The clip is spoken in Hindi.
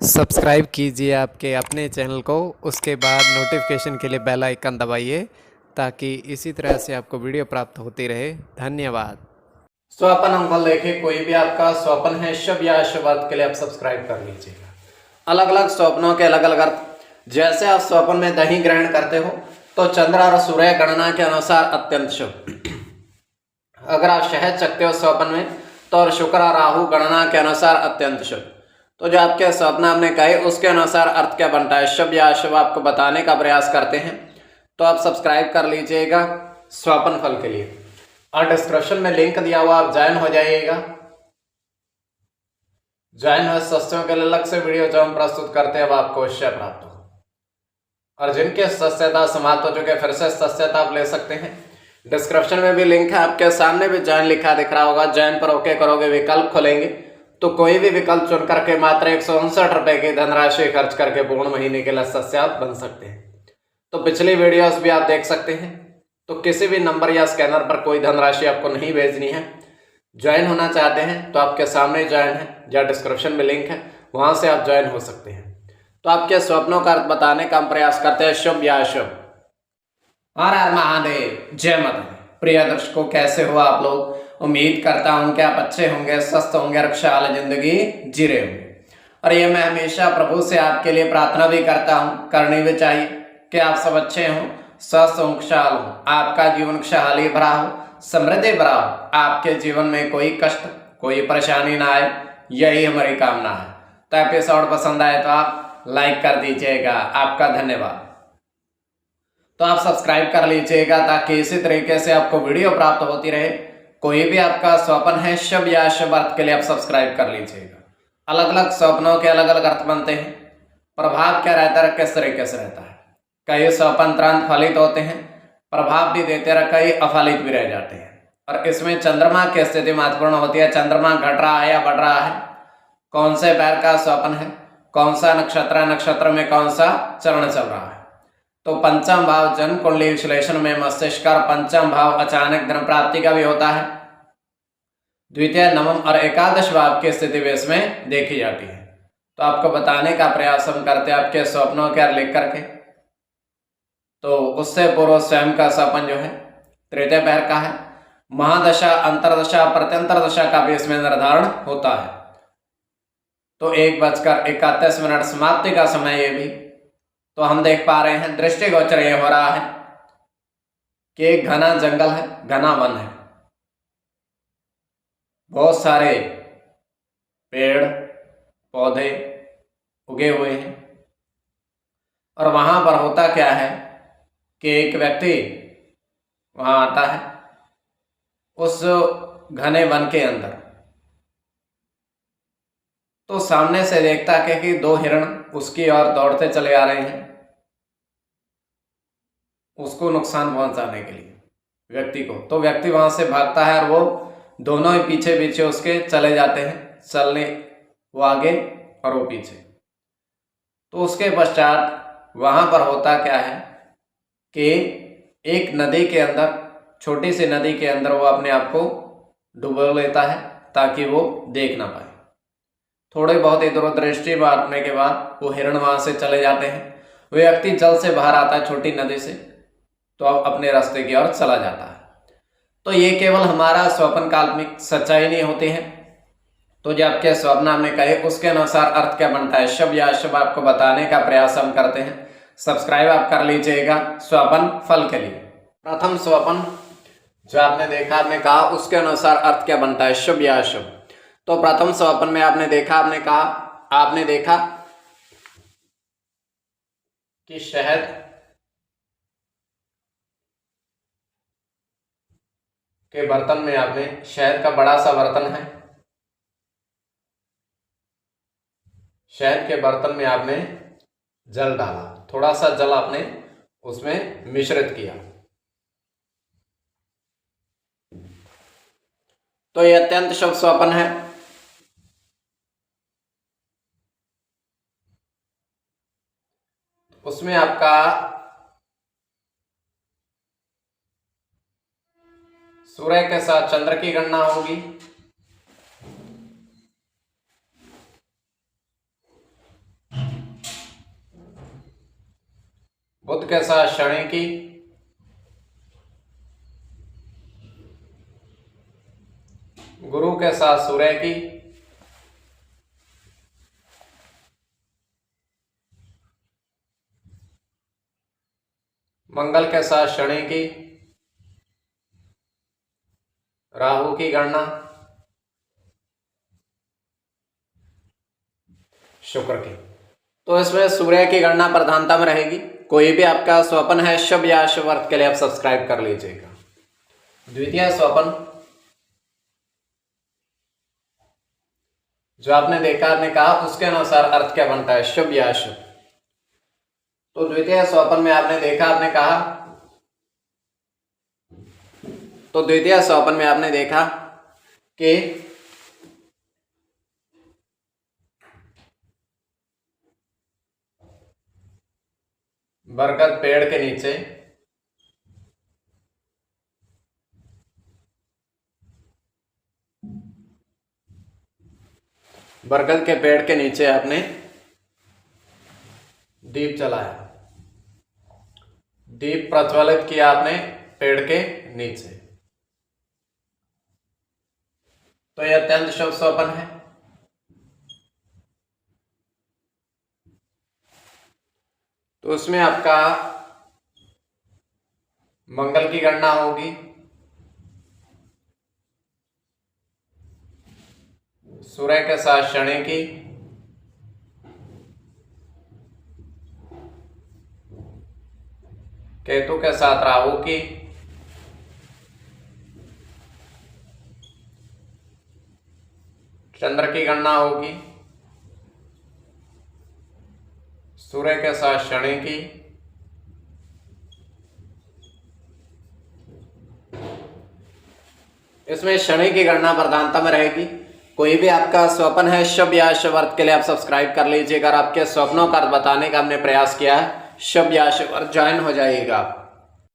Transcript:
सब्सक्राइब कीजिए आपके अपने चैनल को, उसके बाद नोटिफिकेशन के लिए बेल आइकन दबाइए ताकि इसी तरह से आपको वीडियो प्राप्त होती रहे। धन्यवाद। स्वपन अंकल देखिए, कोई भी आपका स्वप्न है शुभ या अशुभ अर्थ के लिए आप सब्सक्राइब कर लीजिएगा। अलग अलग स्वप्नों के अलग अलग अर्थ। जैसे आप स्वप्न में दही ग्रहण करते हो तो चंद्र और सूर्य गणना के अनुसार अत्यंत शुभ। अगर आप शहद चखते हो स्वप्न में तो और शुक्र और राहु गणना के अनुसार अत्यंत शुभ। तो जो आपके स्वप्न आपने कहे उसके अनुसार अर्थ क्या बनता है, शुभ या अशुभ, आपको बताने का प्रयास करते हैं। तो आप सब्सक्राइब कर लीजिएगा स्वप्न फल के लिए, और डिस्क्रिप्शन में लिंक दिया हुआ, आप ज्वाइन हो जाइएगा। ज्वाइन हो सदस्यों के लिए अलग से वीडियो जो हम प्रस्तुत करते हैं अब आपको अवश्य प्राप्त हो, और जिनके सदस्यता समाप्त हो चुके फिर से सदस्यता आप ले सकते हैं। डिस्क्रिप्शन में भी लिंक है, आपके सामने भी ज्वाइन लिखा दिख रहा होगा। ज्वाइन पर ओके करोगे, विकल्प खोलेंगे तो कोई भी विकल्प चुन करके मात्र 159 रुपए की धनराशि खर्च करके पूर्ण महीने के लिए सदस्य आप बन सकते हैं। तो पिछली वीडियोस भी आप देख सकते हैं। तो किसी भी नंबर या स्कैनर पर कोई धनराशि आपको नहीं भेजनी है। ज्वाइन होना चाहते हैं तो आपके सामने ज्वाइन है या डिस्क्रिप्शन में लिंक है, वहां से आप ज्वाइन हो सकते हैं। तो आपके स्वप्नों का अर्थ बताने का हम प्रयास करते हैं, शुभ या अशुभ। हर हर महादेव, जय माता। प्रिय दर्शकों, कैसे हो आप लोग? उम्मीद करता हूं कि आप अच्छे होंगे, स्वस्थ होंगे, खुशहाल जिंदगी जी रहे होंगे। और ये मैं हमेशा प्रभु से आपके लिए प्रार्थना भी करता हूं, करनी भी चाहिए कि आप सब अच्छे हों, स्वस्थ हो, खुशहाल हो, आपका जीवन खुशहाली भरा हो, समृद्धि भरा हो, आपके जीवन में कोई कष्ट कोई परेशानी ना आए, यही हमारी कामना है। तो एपिसोड पसंद आए तो आप लाइक कर दीजिएगा, आपका धन्यवाद। तो आप सब्सक्राइब कर लीजिएगा ताकि इसी तरीके से आपको वीडियो प्राप्त होती रहे। कोई भी आपका स्वप्न है शुभ या अशुभ अर्थ के लिए आप सब्सक्राइब कर लीजिएगा। अलग अलग स्वप्नों के अलग अलग अर्थ बनते हैं। प्रभाव क्या रहता है, किस तरीके से रहता है। कई स्वप्न तुरंत फलित होते हैं, प्रभाव भी देते रह, कई अफलित भी रह जाते हैं। और इसमें चंद्रमा की स्थिति महत्वपूर्ण होती है। चंद्रमा घट रहा है या बढ़ रहा है, कौन से पैर का स्वप्न है, कौन सा नक्षत्र है, नक्षत्र में कौन सा चरण चल रहा है। तो पंचम भाव जन्म कुंडली विश्लेषण में मस्तिष्क और पंचम भाव अचानक धन प्राप्ति का भी होता है। द्वितीय, नवम और एकादश भाव की स्थिति भी इसमें देखी जाती है। तो आपको बताने का प्रयास हम करते हैं आपके स्वप्नों के लिख करके। तो उससे पूर्व स्वयं का स्वप्न जो है तृतीय पैर का है। महादशा, अंतरदशा, प्रत्यंतर दशा का भी इसमें निर्धारण होता है। तो 1:31 समाप्ति का समय ये भी। तो हम देख पा रहे हैं दृष्टिगोचर ये हो रहा है कि एक घना जंगल है, घना वन है, बहुत सारे पेड़ पौधे उगे हुए हैं। और वहां पर होता क्या है कि एक व्यक्ति वहां आता है उस घने वन के अंदर। तो सामने से देखता है कि दो हिरण उसकी ओर दौड़ते चले आ रहे हैं, उसको नुकसान पहुंचाने के लिए व्यक्ति को। तो व्यक्ति वहां से भागता है और वो दोनों ही पीछे पीछे उसके चले जाते हैं, चलने वो आगे और वो पीछे। तो उसके पश्चात वहां पर होता क्या है कि एक नदी के अंदर, छोटी सी नदी के अंदर वो अपने आप को डुबो लेता है ताकि वो देख ना पाए। थोड़े बहुत इधर उधर दृष्टि मारने के बाद वो हिरण वहां से चले जाते हैं। वो व्यक्ति जल से बाहर आता है छोटी नदी से, तो अब अपने रास्ते की ओर चला जाता है। तो ये केवल हमारा स्वप्न काल्पनिक, सच्चाई नहीं होती है। तो जो आपके स्वप्न हमने कहे उसके अनुसार अर्थ क्या बनता है, शुभ या अशुभ, आपको बताने का प्रयास हम करते हैं। सब्सक्राइब आप कर लीजिएगा स्वप्न फल के लिए। प्रथम स्वप्न जो आपने देखा, आपने कहा उसके अनुसार अर्थ क्या बनता है, शुभ या अशुभ। तो प्रथम स्वप्न में आपने देखा, आपने देखा कि शहद के बर्तन में, आपने शहद का बड़ा सा बर्तन है, शहद के बर्तन में आपने जल डाला, थोड़ा सा जल आपने उसमें मिश्रित किया। तो यह अत्यंत शुभ स्वप्न है। उसमें आपका सूर्य के साथ चंद्र की गणना होगी। बुध के साथ शनि की, गुरु के साथ सूर्य की, मंगल के साथ शनि की, राहु की गणना, शुक्र की। तो इसमें सूर्य की गणना प्रधानता में रहेगी। कोई भी आपका स्वपन है शुभ या अशुभ अर्थ के लिए आप सब्सक्राइब कर लीजिएगा। द्वितीय स्वपन जो आपने देखा, आपने कहा उसके अनुसार अर्थ क्या बनता है, शुभ या अशुभ। तो द्वितीय स्वपन में आपने देखा, आपने कहा, तो द्वितीय स्वपन में आपने देखा कि बरगद पेड़ के नीचे बरगद के पेड़ के नीचे आपने दीप जलाया, दीप प्रज्वलित किया आपने पेड़ के नीचे। तो यह अत्यंत शुभ स्वपन है। तो उसमें आपका मंगल की गणना होगी, सूर्य के साथ शनि की, केतु के साथ राहु की, चंद्र की गणना होगी, सूर्य के साथ शनि की, इसमें शनि की गणना प्रधानता में रहेगी। कोई भी आपका स्वप्न है शुभ या अशुभ अर्थ के लिए आप सब्सक्राइब कर लीजिएगा। अगर आपके स्वप्नों का अर्थ बताने का हमने प्रयास किया है, शुभ या अशुभ अर्थ ज्वाइन हो जाइएगा।